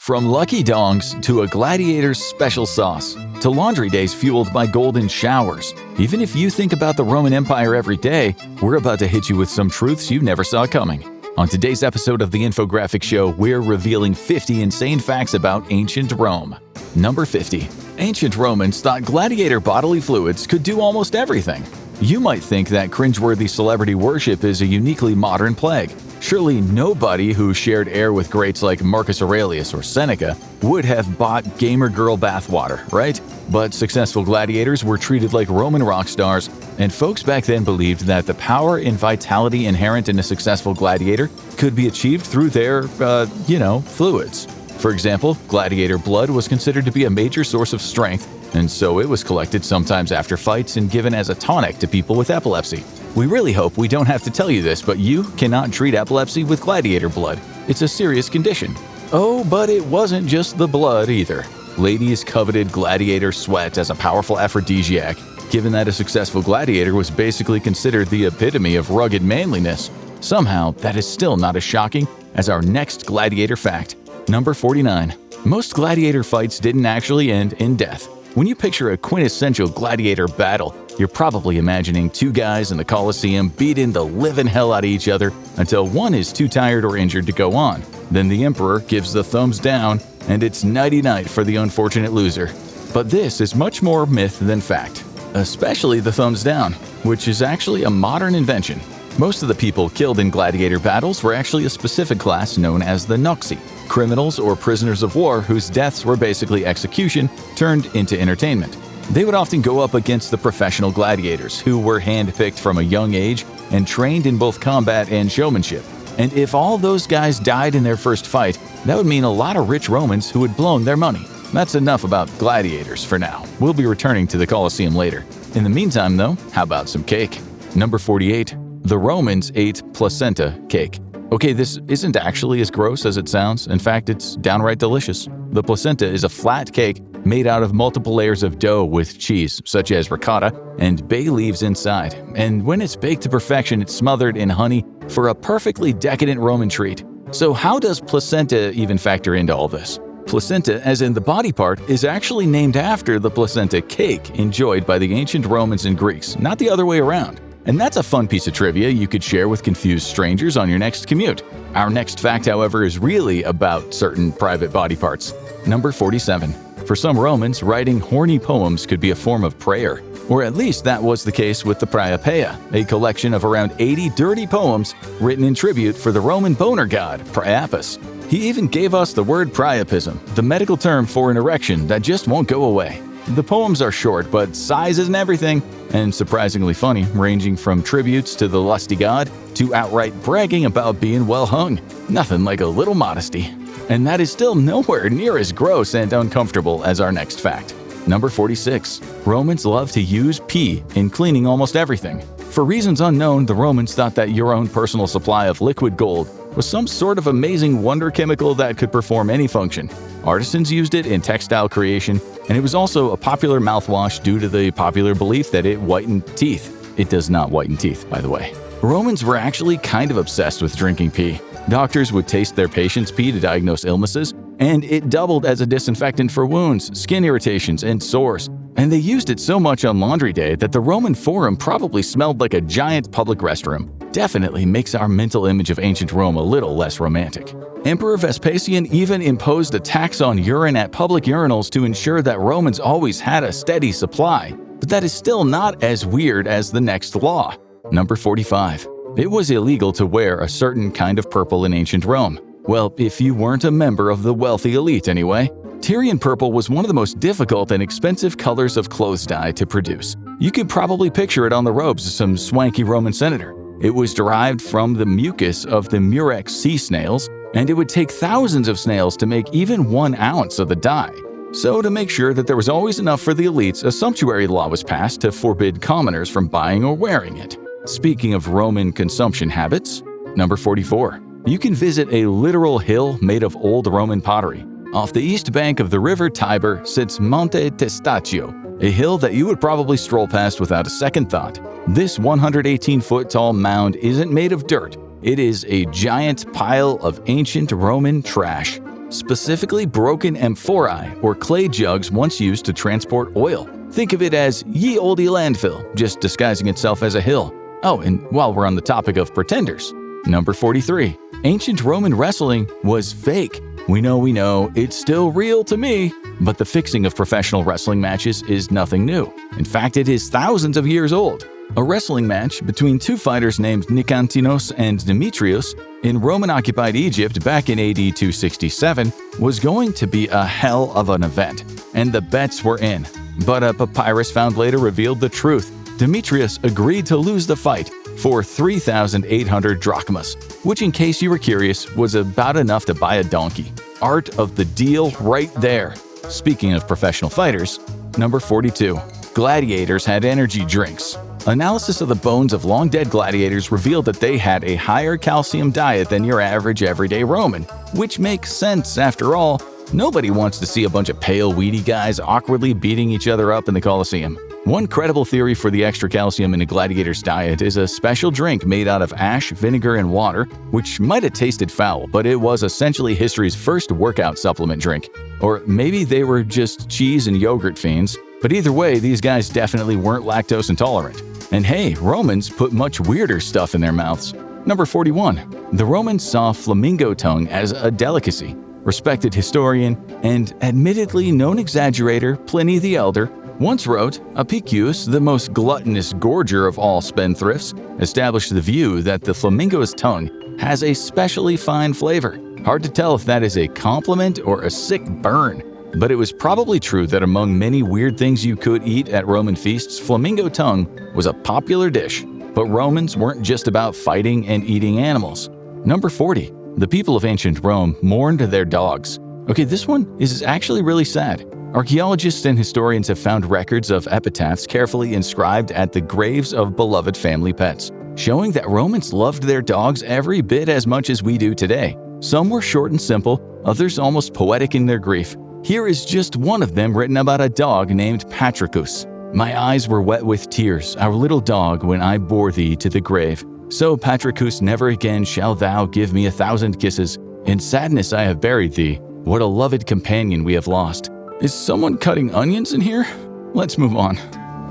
From Lucky Dongs to a gladiator's special sauce, to laundry days fueled by golden showers. Even if you think about the Roman Empire every day, we're about to hit you with some truths you never saw coming. On today's episode of the Infographic Show, we're revealing 50 insane facts about ancient Rome. Number 50. Ancient Romans thought gladiator bodily fluids could do almost everything. You might think that cringeworthy celebrity worship is a uniquely modern plague. Surely nobody who shared air with greats like Marcus Aurelius or Seneca would have bought gamer girl bathwater, right? But successful gladiators were treated like Roman rock stars, and folks back then believed that the power and vitality inherent in a successful gladiator could be achieved through their, fluids. For example, gladiator blood was considered to be a major source of strength, and so it was collected sometimes after fights and given as a tonic to people with epilepsy. We really hope we don't have to tell you this, but you cannot treat epilepsy with gladiator blood. It's a serious condition. Oh, but it wasn't just the blood either. Ladies coveted gladiator sweat as a powerful aphrodisiac, given that a successful gladiator was basically considered the epitome of rugged manliness. Somehow, that is still not as shocking as our next gladiator fact. Number 49. Most gladiator fights didn't actually end in death. When you picture a quintessential gladiator battle, you're probably imagining two guys in the Colosseum beating the living hell out of each other until one is too tired or injured to go on. Then the emperor gives the thumbs down, and it's nighty-night for the unfortunate loser. But this is much more myth than fact, especially the thumbs down, which is actually a modern invention. Most of the people killed in gladiator battles were actually a specific class known as the Noxi, criminals or prisoners of war whose deaths were basically execution turned into entertainment. They would often go up against the professional gladiators, who were handpicked from a young age and trained in both combat and showmanship. And if all those guys died in their first fight, that would mean a lot of rich Romans who had blown their money. That's enough about gladiators for now. We'll be returning to the Colosseum later. In the meantime, though, how about some cake? Number 48. The Romans ate placenta cake. Okay, this isn't actually as gross as it sounds. In fact, it's downright delicious. The placenta is a flat cake made out of multiple layers of dough with cheese, such as ricotta, and bay leaves inside. And when it's baked to perfection, it's smothered in honey for a perfectly decadent Roman treat. So how does placenta even factor into all this? Placenta, as in the body part, is actually named after the placenta cake enjoyed by the ancient Romans and Greeks, not the other way around. And that's a fun piece of trivia you could share with confused strangers on your next commute. Our next fact, however, is really about certain private body parts. Number 47. For some Romans, writing horny poems could be a form of prayer. Or at least that was the case with the Priapeia, a collection of around 80 dirty poems written in tribute for the Roman boner god, Priapus. He even gave us the word priapism, the medical term for an erection that just won't go away. The poems are short, but size isn't everything, and surprisingly funny, ranging from tributes to the lusty god to outright bragging about being well hung. Nothing like a little modesty. And that is still nowhere near as gross and uncomfortable as our next fact. Number 46. Romans love to use pee in cleaning almost everything. For reasons unknown, the Romans thought that your own personal supply of liquid gold was some sort of amazing wonder chemical that could perform any function. Artisans used it in textile creation, and it was also a popular mouthwash due to the popular belief that it whitened teeth. It does not whiten teeth, by the way. Romans were actually kind of obsessed with drinking pee. Doctors would taste their patients' pee to diagnose illnesses, and it doubled as a disinfectant for wounds, skin irritations, and sores. And they used it so much on laundry day that the Roman Forum probably smelled like a giant public restroom. Definitely makes our mental image of ancient Rome a little less romantic. Emperor Vespasian even imposed a tax on urine at public urinals to ensure that Romans always had a steady supply. But that is still not as weird as the next law. Number 45. It was illegal to wear a certain kind of purple in ancient Rome. Well, if you weren't a member of the wealthy elite anyway. Tyrian purple was one of the most difficult and expensive colors of clothes dye to produce. You could probably picture it on the robes of some swanky Roman senator. It was derived from the mucus of the murex sea snails, and it would take thousands of snails to make even 1 ounce of the dye. So to make sure that there was always enough for the elites, a sumptuary law was passed to forbid commoners from buying or wearing it. Speaking of Roman consumption habits, number 44. You can visit a literal hill made of old Roman pottery. Off the east bank of the river Tiber sits Monte Testaccio, a hill that you would probably stroll past without a second thought. This 118-foot tall mound isn't made of dirt. It is a giant pile of ancient Roman trash. specifically broken amphorae or clay jugs once used to transport oil. Think of it as ye olde landfill, just disguising itself as a hill. Oh, and while we're on the topic of pretenders, number 43. Ancient Roman wrestling was fake. We know, it's still real to me, but the fixing of professional wrestling matches is nothing new. In fact, it is thousands of years old. A wrestling match between two fighters named Nikantinos and Demetrios in Roman-occupied Egypt back in AD 267 was going to be a hell of an event, and the bets were in. But a papyrus found later revealed the truth. Demetrius agreed to lose the fight for 3,800 drachmas, which, in case you were curious, was about enough to buy a donkey. Art of the deal right there. Speaking of professional fighters, number 42. Gladiators had energy drinks. Analysis of the bones of long-dead gladiators revealed that they had a higher calcium diet than your average everyday Roman, which makes sense after all. Nobody wants to see a bunch of pale, weedy guys awkwardly beating each other up in the Colosseum. One credible theory for the extra calcium in a gladiator's diet is a special drink made out of ash, vinegar, and water, which might have tasted foul, but it was essentially history's first workout supplement drink. Or maybe they were just cheese and yogurt fiends. But either way, these guys definitely weren't lactose intolerant. And hey, Romans put much weirder stuff in their mouths. Number 41. The Romans saw flamingo tongue as a delicacy. Respected historian and admittedly known exaggerator Pliny the Elder once wrote, Apicius, the most gluttonous gorger of all spendthrifts, established the view that the flamingo's tongue has a specially fine flavor. Hard to tell if that is a compliment or a sick burn. But it was probably true that among many weird things you could eat at Roman feasts, flamingo tongue was a popular dish. But Romans weren't just about fighting and eating animals. Number 40. The people of ancient Rome mourned their dogs. Okay, this one is actually really sad. Archaeologists and historians have found records of epitaphs carefully inscribed at the graves of beloved family pets, showing that Romans loved their dogs every bit as much as we do today. Some were short and simple, others almost poetic in their grief. Here is just one of them written about a dog named Patricus. My eyes were wet with tears, our little dog, when I bore thee to the grave. So, Patricus, never again shall thou give me 1,000 kisses. In sadness I have buried thee. What a loved companion we have lost. Is someone cutting onions in here? Let's move on.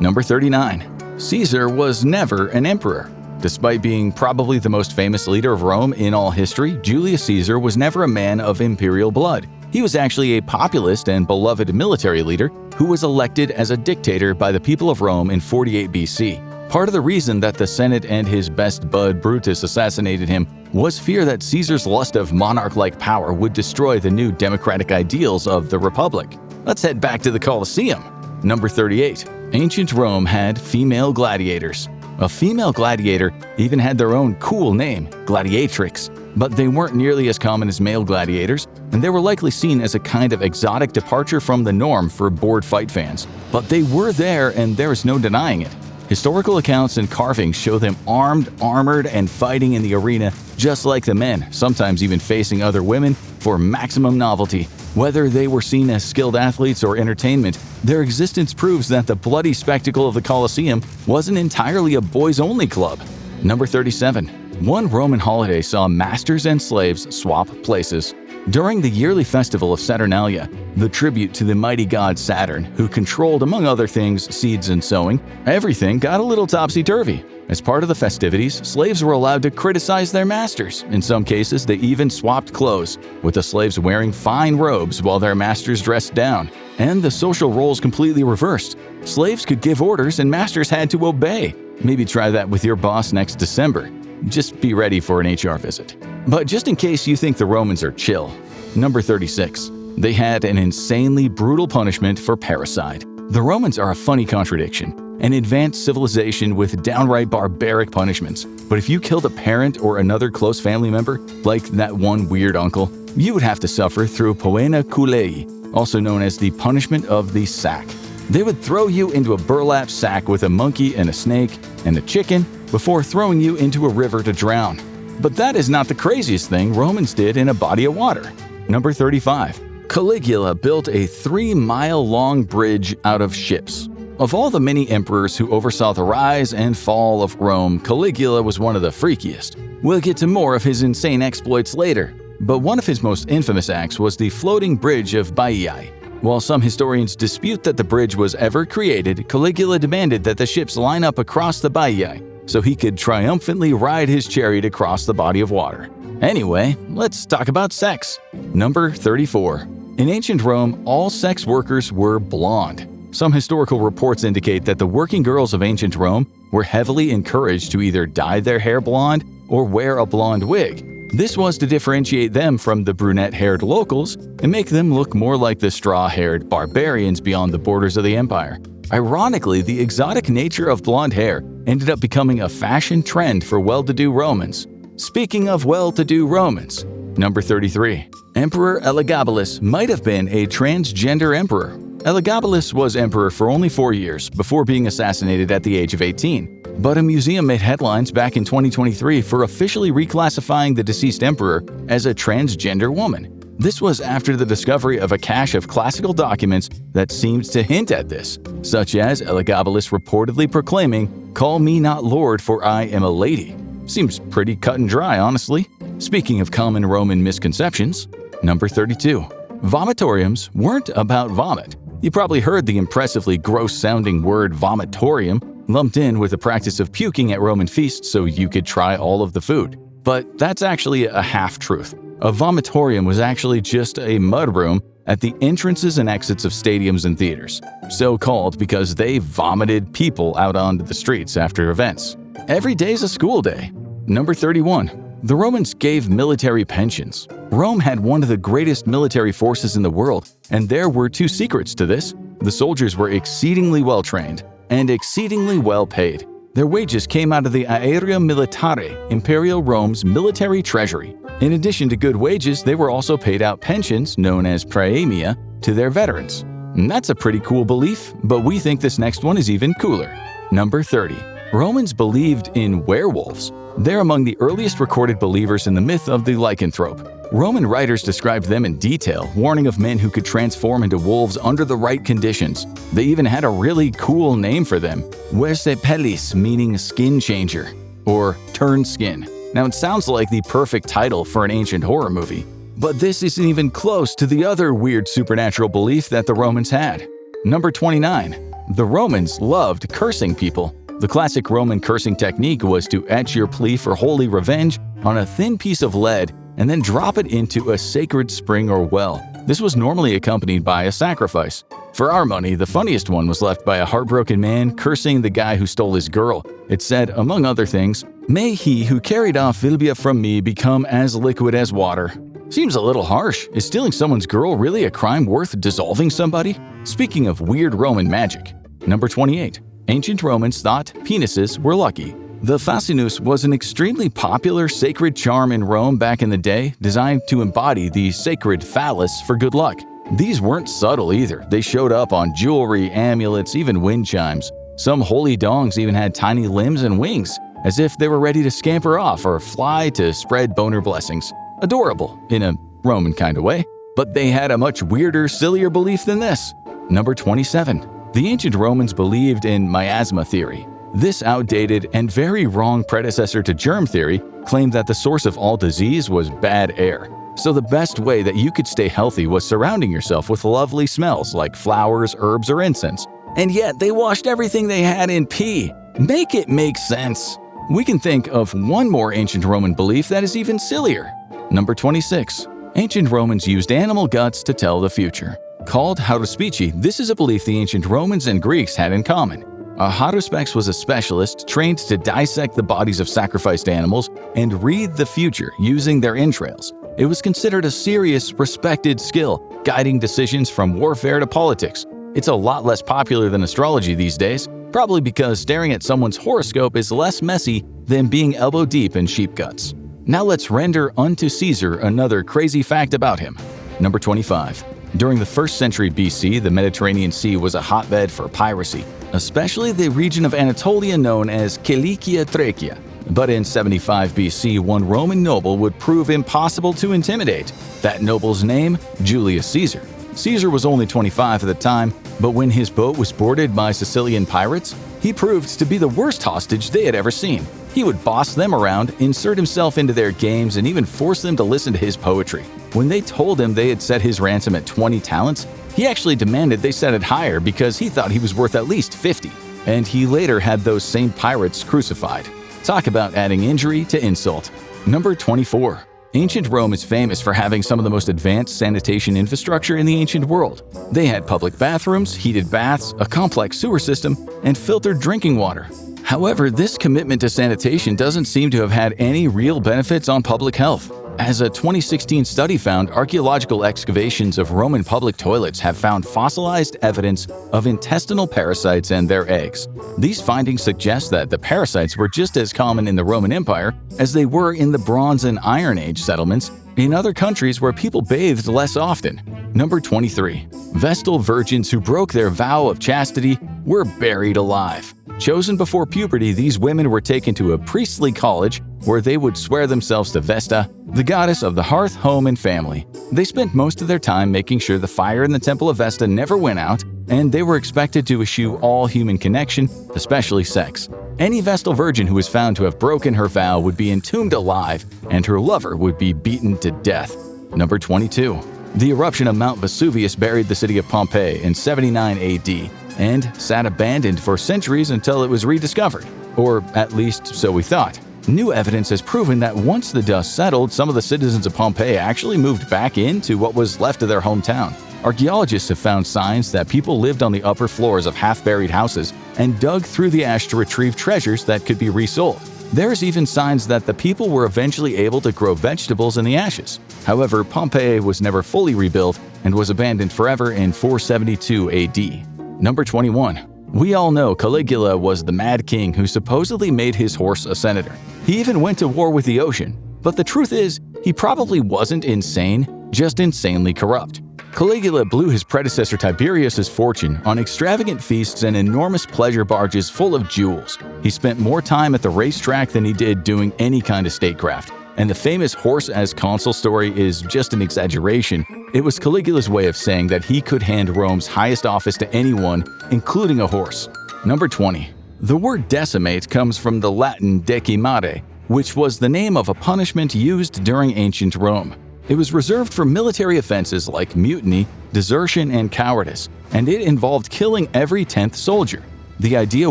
Number 39. Caesar was never an emperor. Despite being probably the most famous leader of Rome in all history, Julius Caesar was never a man of imperial blood. He was actually a populist and beloved military leader who was elected as a dictator by the people of Rome in 48 BC. Part of the reason that the Senate and his best bud Brutus assassinated him was fear that Caesar's lust of monarch-like power would destroy the new democratic ideals of the Republic. Let's head back to the Colosseum. Number 38. Ancient Rome had female gladiators. A female gladiator even had their own cool name, gladiatrix, but they weren't nearly as common as male gladiators, and they were likely seen as a kind of exotic departure from the norm for bored fight fans. But they were there, and there is no denying it. Historical accounts and carvings show them armed, armored, and fighting in the arena just like the men, sometimes even facing other women for maximum novelty. Whether they were seen as skilled athletes or entertainment, their existence proves that the bloody spectacle of the Colosseum wasn't entirely a boys-only club. Number 37. One Roman holiday saw masters and slaves swap places. During the yearly festival of Saturnalia, the tribute to the mighty god Saturn, who controlled, among other things, seeds and sowing, everything got a little topsy-turvy. As part of the festivities, slaves were allowed to criticize their masters. In some cases, they even swapped clothes, with the slaves wearing fine robes while their masters dressed down. And the social roles completely reversed. Slaves could give orders and masters had to obey. Maybe try that with your boss next December. Just be ready for an HR visit. But just in case you think the Romans are chill, number 36. They had an insanely brutal punishment for parricide. The Romans are a funny contradiction, an advanced civilization with downright barbaric punishments. But if you killed a parent or another close family member, like that one weird uncle, you would have to suffer through poena kulei, also known as the punishment of the sack. They would throw you into a burlap sack with a monkey and a snake and a chicken before throwing you into a river to drown. But that is not the craziest thing Romans did in a body of water. Number 35. Caligula built a 3-mile-long bridge out of ships. Of all the many emperors who oversaw the rise and fall of Rome, Caligula was one of the freakiest. We'll get to more of his insane exploits later. but one of his most infamous acts was the floating bridge of Baiae. While some historians dispute that the bridge was ever created, Caligula demanded that the ships line up across the Baiae so he could triumphantly ride his chariot across the body of water. Anyway, let's talk about sex. Number 34. In ancient Rome, all sex workers were blonde. Some historical reports indicate that the working girls of ancient Rome were heavily encouraged to either dye their hair blonde or wear a blonde wig. This was to differentiate them from the brunette-haired locals and make them look more like the straw-haired barbarians beyond the borders of the empire. Ironically, the exotic nature of blonde hair ended up becoming a fashion trend for well-to-do Romans. Speaking of well-to-do Romans, number 33. Emperor Elagabalus might have been a transgender emperor. Elagabalus was emperor for only 4 years before being assassinated at the age of 18. But a museum made headlines back in 2023 for officially reclassifying the deceased emperor as a transgender woman. This was after the discovery of a cache of classical documents that seemed to hint at this, such as Elagabalus reportedly proclaiming, "Call me not Lord, for I am a lady." Seems pretty cut and dry, honestly. Speaking of common Roman misconceptions, number 32. Vomitoriums weren't about vomit. You probably heard the impressively gross-sounding word vomitorium lumped in with the practice of puking at Roman feasts so you could try all of the food. But that's actually a half-truth. A vomitorium was actually just a mudroom at the entrances and exits of stadiums and theaters, so called because they vomited people out onto the streets after events. Every day's a school day. Number 31. The Romans gave military pensions. Rome had one of the greatest military forces in the world, and there were two secrets to this. The soldiers were exceedingly well-trained and exceedingly well-paid. Their wages came out of the Aerea Militare, Imperial Rome's military treasury. In addition to good wages, they were also paid out pensions, known as praemia, to their veterans. And that's a pretty cool belief, but we think this next one is even cooler. Number 30. Romans believed in werewolves. They're among the earliest recorded believers in the myth of the lycanthrope. Roman writers described them in detail, warning of men who could transform into wolves under the right conditions. They even had a really cool name for them, Vercepellis, meaning skin changer, or turn skin. Now it sounds like the perfect title for an ancient horror movie, but this isn't even close to the other weird supernatural belief that the Romans had. Number 29. The Romans loved cursing people. The classic Roman cursing technique was to etch your plea for holy revenge on a thin piece of lead and then drop it into a sacred spring or well. This was normally accompanied by a sacrifice. For our money, the funniest one was left by a heartbroken man cursing the guy who stole his girl. It said, among other things, "May he who carried off Vilbia from me become as liquid as water." Seems a little harsh. Is stealing someone's girl really a crime worth dissolving somebody? Speaking of weird Roman magic. Number 28. Ancient Romans thought penises were lucky. The fascinus was an extremely popular sacred charm in Rome back in the day, designed to embody the sacred phallus for good luck. These weren't subtle either. They showed up on jewelry, amulets, even wind chimes. Some holy dongs even had tiny limbs and wings, as if they were ready to scamper off or fly to spread boner blessings. Adorable, in a Roman kind of way. But they had a much weirder, sillier belief than this. Number 27. The ancient Romans believed in miasma theory. This outdated and very wrong predecessor to germ theory claimed that the source of all disease was bad air. So the best way that you could stay healthy was surrounding yourself with lovely smells like flowers, herbs, or incense. And yet they washed everything they had in pee. Make it make sense. We can think of one more ancient Roman belief that is even sillier. Number 26. Ancient Romans used animal guts to tell the future. Called haruspici, this is a belief the ancient Romans and Greeks had in common. A haruspex was a specialist trained to dissect the bodies of sacrificed animals and read the future using their entrails. It was considered a serious, respected skill, guiding decisions from warfare to politics. It's a lot less popular than astrology these days, probably because staring at someone's horoscope is less messy than being elbow deep in sheep guts. Now let's render unto Caesar another crazy fact about him. Number 25. During the 1st century BC, the Mediterranean Sea was a hotbed for piracy, especially the region of Anatolia known as Kilikia Trachea. But in 75 BC, one Roman noble would prove impossible to intimidate. That noble's name? Julius Caesar. Caesar was only 25 at the time, but when his boat was boarded by Sicilian pirates, he proved to be the worst hostage they had ever seen. He would boss them around, insert himself into their games, and even force them to listen to his poetry. When they told him they had set his ransom at 20 talents, he actually demanded they set it higher because he thought he was worth at least 50. And he later had those same pirates crucified. Talk about adding injury to insult. Number 24. Ancient Rome is famous for having some of the most advanced sanitation infrastructure in the ancient world. They had public bathrooms, heated baths, a complex sewer system, and filtered drinking water. However, this commitment to sanitation doesn't seem to have had any real benefits on public health. As a 2016 study found, archaeological excavations of Roman public toilets have found fossilized evidence of intestinal parasites and their eggs. These findings suggest that the parasites were just as common in the Roman Empire as they were in the Bronze and Iron Age settlements in other countries where people bathed less often. Number 23. Vestal virgins who broke their vow of chastity were buried alive. Chosen before puberty, these women were taken to a priestly college where they would swear themselves to Vesta, the goddess of the hearth, home, and family. They spent most of their time making sure the fire in the Temple of Vesta never went out, and they were expected to eschew all human connection, especially sex. Any Vestal virgin who was found to have broken her vow would be entombed alive, and her lover would be beaten to death. Number 22. The eruption of Mount Vesuvius buried the city of Pompeii in 79 AD and sat abandoned for centuries until it was rediscovered. Or at least so we thought. New evidence has proven that once the dust settled, some of the citizens of Pompeii actually moved back into what was left of their hometown. Archaeologists have found signs that people lived on the upper floors of half-buried houses and dug through the ash to retrieve treasures that could be resold. There's even signs that the people were eventually able to grow vegetables in the ashes. However, Pompeii was never fully rebuilt and was abandoned forever in 472 AD. Number 21. We all know Caligula was the mad king who supposedly made his horse a senator. He even went to war with the ocean. But the truth is, he probably wasn't insane, just insanely corrupt. Caligula blew his predecessor Tiberius's fortune on extravagant feasts and enormous pleasure barges full of jewels. He spent more time at the racetrack than he did doing any kind of statecraft. And the famous horse as consul story is just an exaggeration. It was Caligula's way of saying that he could hand Rome's highest office to anyone, including a horse. Number 20. The word decimate comes from the Latin decimare, which was the name of a punishment used during ancient Rome. It was reserved for military offenses like mutiny, desertion, and cowardice, and it involved killing every 10th soldier. The idea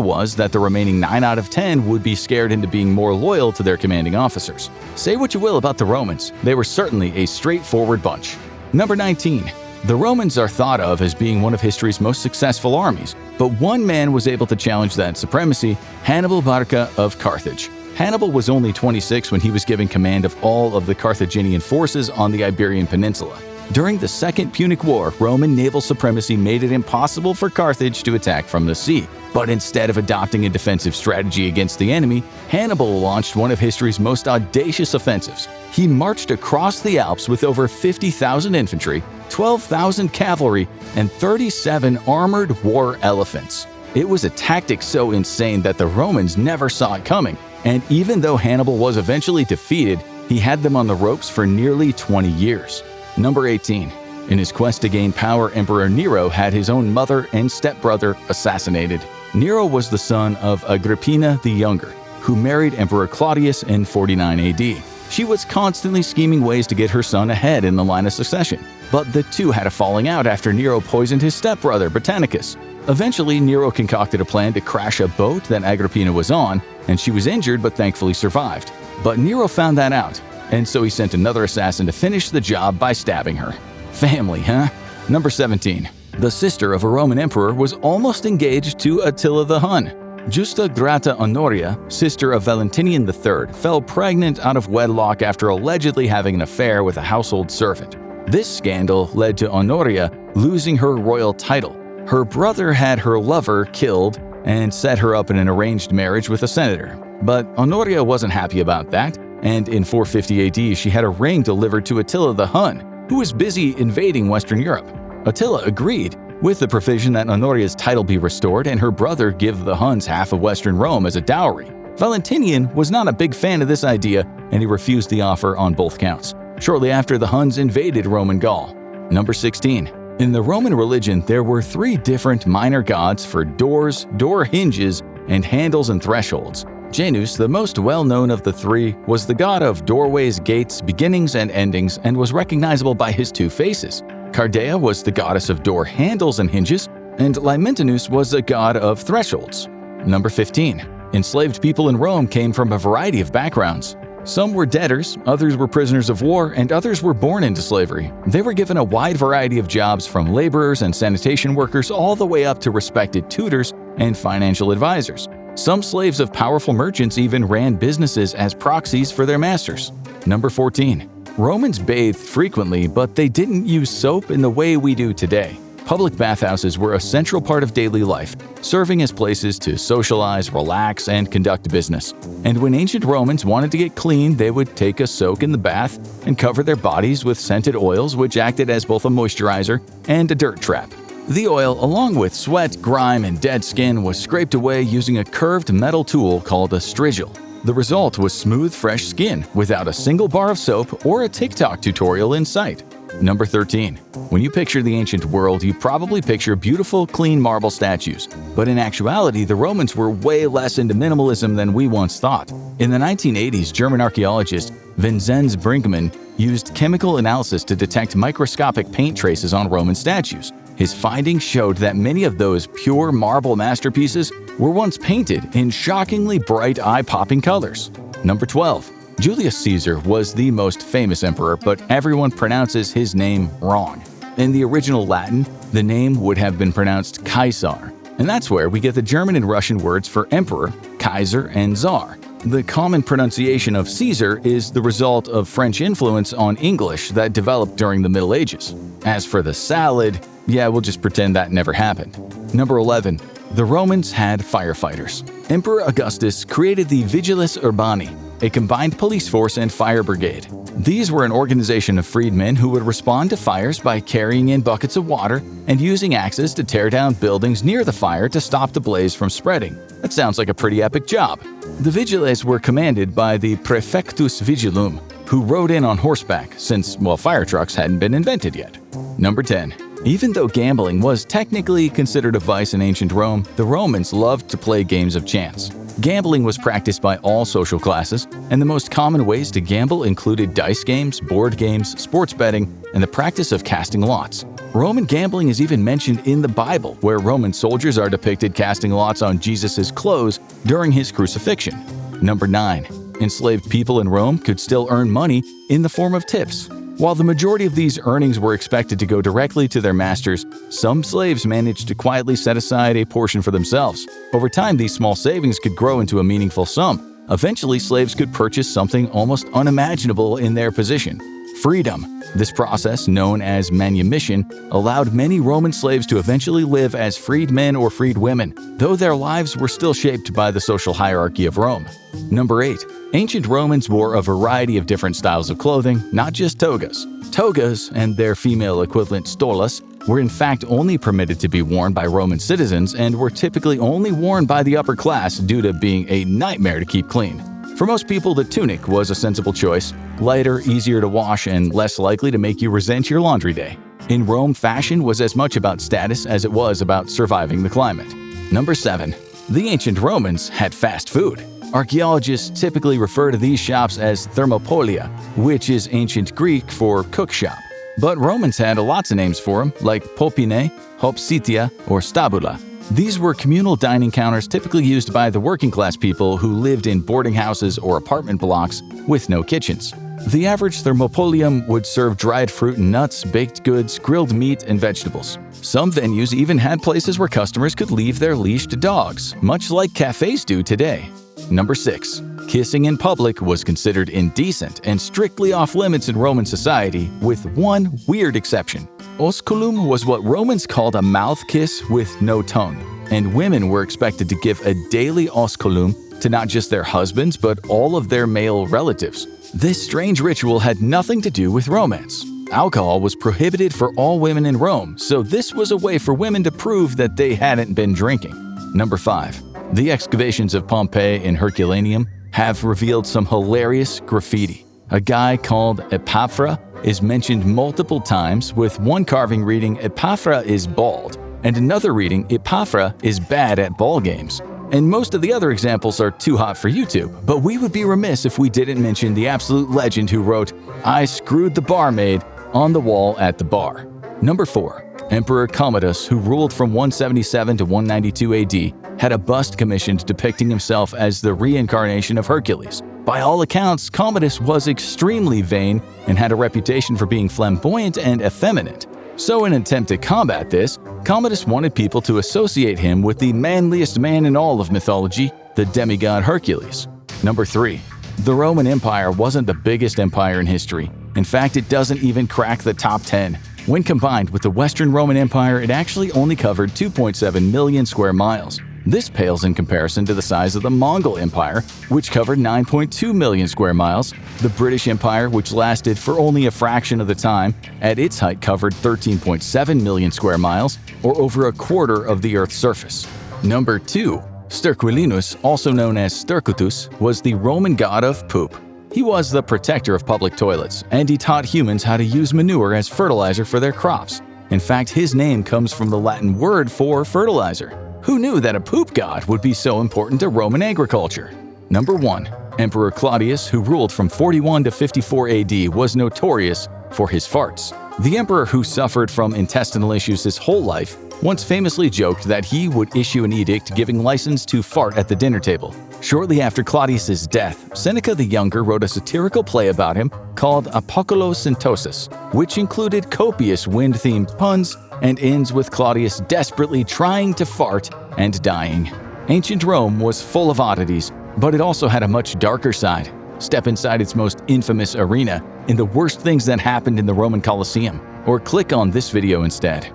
was that the remaining 9 out of 10 would be scared into being more loyal to their commanding officers. Say what you will about the Romans, they were certainly a straightforward bunch. Number 19. The Romans are thought of as being one of history's most successful armies, but one man was able to challenge that supremacy: Hannibal Barca of Carthage. Hannibal was only 26 when he was given command of all of the Carthaginian forces on the Iberian Peninsula. During the Second Punic War, Roman naval supremacy made it impossible for Carthage to attack from the sea. But instead of adopting a defensive strategy against the enemy, Hannibal launched one of history's most audacious offensives. He marched across the Alps with over 50,000 infantry, 12,000 cavalry, and 37 armored war elephants. It was a tactic so insane that the Romans never saw it coming, and even though Hannibal was eventually defeated, he had them on the ropes for nearly 20 years. Number 18. In his quest to gain power, Emperor Nero had his own mother and stepbrother assassinated. Nero was the son of Agrippina the Younger, who married Emperor Claudius in 49 AD. She was constantly scheming ways to get her son ahead in the line of succession. But the two had a falling out after Nero poisoned his stepbrother, Britannicus. Eventually, Nero concocted a plan to crash a boat that Agrippina was on, and she was injured but thankfully survived. But Nero found that out, and so he sent another assassin to finish the job by stabbing her. Family, huh? Number 17. The sister of a Roman emperor was almost engaged to Attila the Hun. Justa Grata Honoria, sister of Valentinian III, fell pregnant out of wedlock after allegedly having an affair with a household servant. This scandal led to Honoria losing her royal title. Her brother had her lover killed and set her up in an arranged marriage with a senator. But Honoria wasn't happy about that, and in 450 AD she had a ring delivered to Attila the Hun, who was busy invading Western Europe. Attila agreed, with the provision that Honoria's title be restored and her brother give the Huns half of Western Rome as a dowry. Valentinian was not a big fan of this idea, and he refused the offer on both counts. Shortly after, the Huns invaded Roman Gaul. Number 16. In the Roman religion, there were 3 different minor gods for doors, door hinges, and handles and thresholds. Janus, the most well-known of the three, was the god of doorways, gates, beginnings, and endings, and was recognizable by his two faces. Cardea was the goddess of door handles and hinges, and Limentinus was a god of thresholds. Number 15. Enslaved people in Rome came from a variety of backgrounds. Some were debtors, others were prisoners of war, and others were born into slavery. They were given a wide variety of jobs, from laborers and sanitation workers all the way up to respected tutors and financial advisors. Some slaves of powerful merchants even ran businesses as proxies for their masters. Number 14. Romans bathed frequently, but they didn't use soap in the way we do today. Public bathhouses were a central part of daily life, serving as places to socialize, relax, and conduct business. And when ancient Romans wanted to get clean, they would take a soak in the bath and cover their bodies with scented oils, which acted as both a moisturizer and a dirt trap. The oil, along with sweat, grime, and dead skin, was scraped away using a curved metal tool called a strigil. The result was smooth, fresh skin, without a single bar of soap or a TikTok tutorial in sight. Number 13. When you picture the ancient world, you probably picture beautiful, clean marble statues. But in actuality, the Romans were way less into minimalism than we once thought. In the 1980s, German archaeologist Vinzenz Brinkmann used chemical analysis to detect microscopic paint traces on Roman statues. His findings showed that many of those pure marble masterpieces were once painted in shockingly bright, eye-popping colors. Number 12. Julius Caesar was the most famous emperor, but everyone pronounces his name wrong. In the original Latin, the name would have been pronounced Caesar, and that's where we get the German and Russian words for emperor, Kaiser, and Tsar. The common pronunciation of Caesar is the result of French influence on English that developed during the Middle Ages. As for the salad, we'll just pretend that never happened. Number 11. The Romans had firefighters. Emperor Augustus created the Vigiles Urbani, a combined police force and fire brigade. These were an organization of freedmen who would respond to fires by carrying in buckets of water and using axes to tear down buildings near the fire to stop the blaze from spreading. That sounds like a pretty epic job. The Vigiles were commanded by the Praefectus Vigilum, who rode in on horseback since, fire trucks hadn't been invented yet. Number 10. Even though gambling was technically considered a vice in ancient Rome, the Romans loved to play games of chance. Gambling was practiced by all social classes, and the most common ways to gamble included dice games, board games, sports betting, and the practice of casting lots. Roman gambling is even mentioned in the Bible, where Roman soldiers are depicted casting lots on Jesus' clothes during his crucifixion. Number 9. Enslaved people in Rome could still earn money in the form of tips. While the majority of these earnings were expected to go directly to their masters, some slaves managed to quietly set aside a portion for themselves. Over time, these small savings could grow into a meaningful sum. Eventually, slaves could purchase something almost unimaginable in their position: freedom. This process, known as manumission, allowed many Roman slaves to eventually live as freedmen or freedwomen, though their lives were still shaped by the social hierarchy of Rome. Number 8. Ancient Romans wore a variety of different styles of clothing, not just togas. Togas, and their female equivalent stolas, were in fact only permitted to be worn by Roman citizens and were typically only worn by the upper class due to being a nightmare to keep clean. For most people, the tunic was a sensible choice, lighter, easier to wash, and less likely to make you resent your laundry day. In Rome, fashion was as much about status as it was about surviving the climate. Number 7. The ancient Romans had fast food. Archaeologists typically refer to these shops as thermopolia, which is ancient Greek for cook shop. But Romans had lots of names for them, like popine, hopsitia, or stabula. These were communal dining counters typically used by the working class people who lived in boarding houses or apartment blocks with no kitchens. The average thermopolium would serve dried fruit and nuts, baked goods, grilled meat, and vegetables. Some venues even had places where customers could leave their leashed dogs, much like cafes do today. Number 6. Kissing in public was considered indecent and strictly off-limits in Roman society, with one weird exception. Osculum was what Romans called a mouth kiss with no tongue, and women were expected to give a daily osculum to not just their husbands but all of their male relatives. This strange ritual had nothing to do with romance. Alcohol was prohibited for all women in Rome, so this was a way for women to prove that they hadn't been drinking. Number 5. The excavations of Pompeii and Herculaneum have revealed some hilarious graffiti. A guy called Epaphra is mentioned multiple times, with one carving reading "Epaphra is bald" and another reading "Epaphra is bad at ball games." And most of the other examples are too hot for YouTube, but we would be remiss if we didn't mention the absolute legend who wrote, "I screwed the barmaid" on the wall at the bar. Number 4. Emperor Commodus, who ruled from 177 to 192 AD, had a bust commissioned depicting himself as the reincarnation of Hercules. By all accounts, Commodus was extremely vain and had a reputation for being flamboyant and effeminate. So in an attempt to combat this, Commodus wanted people to associate him with the manliest man in all of mythology, the demigod Hercules. Number 3. The Roman Empire wasn't the biggest empire in history. In fact, it doesn't even crack the top 10. When combined with the Western Roman Empire, it actually only covered 2.7 million square miles. This pales in comparison to the size of the Mongol Empire, which covered 9.2 million square miles, the British Empire, which lasted for only a fraction of the time, at its height covered 13.7 million square miles, or over a quarter of the Earth's surface. Number 2. Sterquilinus, also known as Stercutus, was the Roman god of poop. He was the protector of public toilets, and he taught humans how to use manure as fertilizer for their crops. In fact, his name comes from the Latin word for fertilizer. Who knew that a poop god would be so important to Roman agriculture? Number 1. Emperor Claudius, who ruled from 41 to 54 AD, was notorious for his farts. The emperor, who suffered from intestinal issues his whole life, once famously joked that he would issue an edict giving license to fart at the dinner table. Shortly after Claudius's death, Seneca the Younger wrote a satirical play about him called Apocolocyntosis, which included copious wind-themed puns and ends with Claudius desperately trying to fart and dying. Ancient Rome was full of oddities, but it also had a much darker side. Step inside its most infamous arena in the worst things that happened in the Roman Colosseum, or click on this video instead.